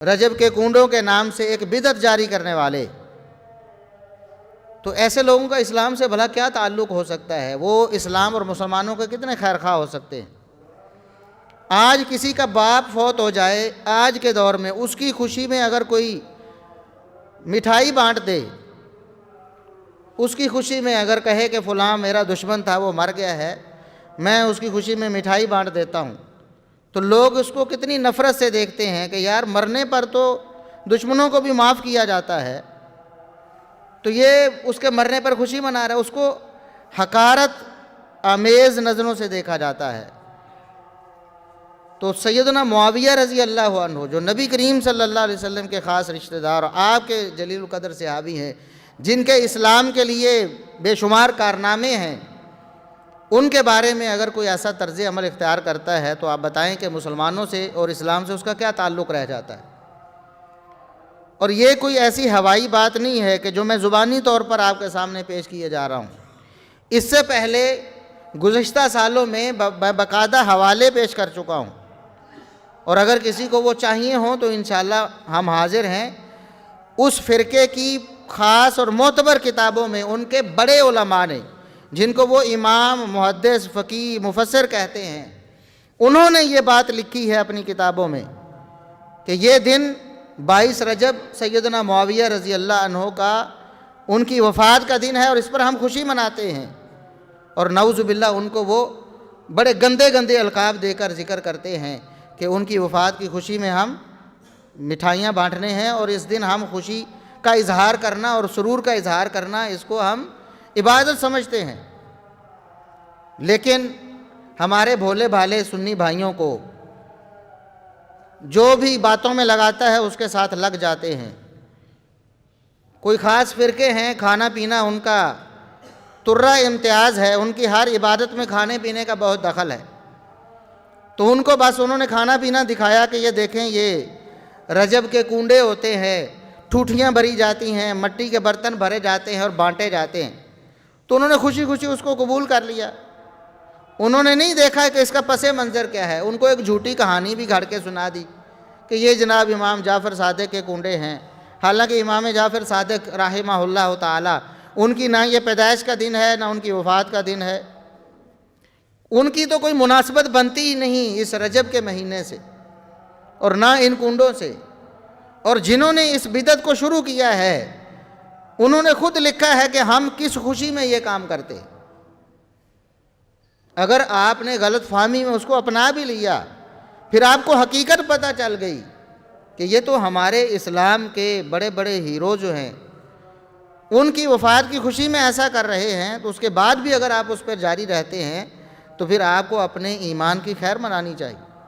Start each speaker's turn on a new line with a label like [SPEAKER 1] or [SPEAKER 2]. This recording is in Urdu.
[SPEAKER 1] رجب کے کنڈوں کے نام سے ایک بدعت جاری کرنے والے، تو ایسے لوگوں کا اسلام سے بھلا کیا تعلق ہو سکتا ہے؟ وہ اسلام اور مسلمانوں کے کتنے خیر خواہ ہو سکتے ہیں؟ آج کسی کا باپ فوت ہو جائے، آج کے دور میں اس کی خوشی میں اگر کوئی مٹھائی بانٹ دے، اس کی خوشی میں اگر کہے کہ فلاں میرا دشمن تھا وہ مر گیا ہے، میں اس کی خوشی میں مٹھائی بانٹ دیتا ہوں، تو لوگ اس کو کتنی نفرت سے دیکھتے ہیں کہ یار مرنے پر تو دشمنوں کو بھی معاف کیا جاتا ہے، تو یہ اس کے مرنے پر خوشی منا رہا ہے، اس کو حقارت آمیز نظروں سے دیکھا جاتا ہے۔ تو سیدنا معاویہ رضی اللہ عنہ جو نبی کریم صلی اللہ علیہ وسلم کے خاص رشتہ دار اور آپ کے جلیل القدر صحابی ہیں، جن کے اسلام کے لیے بے شمار کارنامے ہیں، ان کے بارے میں اگر کوئی ایسا طرز عمل اختیار کرتا ہے تو آپ بتائیں کہ مسلمانوں سے اور اسلام سے اس کا کیا تعلق رہ جاتا ہے؟ اور یہ کوئی ایسی ہوائی بات نہیں ہے کہ جو میں زبانی طور پر آپ کے سامنے پیش کیے جا رہا ہوں۔ اس سے پہلے گزشتہ سالوں میں باقاعدہ حوالے پیش کر چکا ہوں، اور اگر کسی کو وہ چاہیے ہوں تو انشاءاللہ ہم حاضر ہیں۔ اس فرقے کی خاص اور معتبر کتابوں میں ان کے بڑے علماء نے، جن کو وہ امام، محدث، فقیہ، مفسر کہتے ہیں، انہوں نے یہ بات لکھی ہے اپنی کتابوں میں کہ یہ دن 22 رجب سیدنا معاویہ رضی اللہ عنہ کا ان کی وفات کا دن ہے، اور اس پر ہم خوشی مناتے ہیں، اور نعوذ باللہ ان کو وہ بڑے گندے گندے القاب دے کر ذکر کرتے ہیں کہ ان کی وفات کی خوشی میں ہم مٹھائیاں بانٹنے ہیں، اور اس دن ہم خوشی کا اظہار کرنا اور سرور کا اظہار کرنا اس کو ہم عبادت سمجھتے ہیں۔ لیکن ہمارے بھولے بھالے سنی بھائیوں کو جو بھی باتوں میں لگاتا ہے اس کے ساتھ لگ جاتے ہیں۔ کوئی خاص فرقے ہیں، کھانا پینا ان کا ترہ امتیاز ہے، ان کی ہر عبادت میں کھانے پینے کا بہت دخل ہے، تو ان کو بس انہوں نے کھانا پینا دکھایا کہ یہ دیکھیں یہ رجب کے کنڈے ہوتے ہیں، ٹھوٹھیاں بھری جاتی ہیں، مٹی کے برتن بھرے جاتے ہیں اور بانٹے جاتے ہیں، تو انہوں نے خوشی خوشی اس کو قبول کر لیا۔ انہوں نے نہیں دیکھا کہ اس کا پس منظر کیا ہے، ان کو ایک جھوٹی کہانی بھی گھڑ کے سنا دی کہ یہ جناب امام جعفر صادق کے کنڈے ہیں، حالانکہ امام جعفر صادق رحمہ اللہ تعالی ان کی نہ یہ پیدائش کا دن ہے نہ ان کی وفات کا دن ہے، ان کی تو کوئی مناسبت بنتی ہی نہیں اس رجب کے مہینے سے اور نہ ان کنڈوں سے۔ اور جنہوں نے اس بدعت کو شروع کیا ہے انہوں نے خود لکھا ہے کہ ہم کس خوشی میں یہ کام کرتے۔ اگر آپ نے غلط فہمی میں اس کو اپنا بھی لیا، پھر آپ کو حقیقت پتہ چل گئی کہ یہ تو ہمارے اسلام کے بڑے بڑے ہیرو جو ہیں ان کی وفات کی خوشی میں ایسا کر رہے ہیں، تو اس کے بعد بھی اگر آپ اس پر جاری رہتے ہیں تو پھر آپ کو اپنے ایمان کی خیر منانی چاہیے۔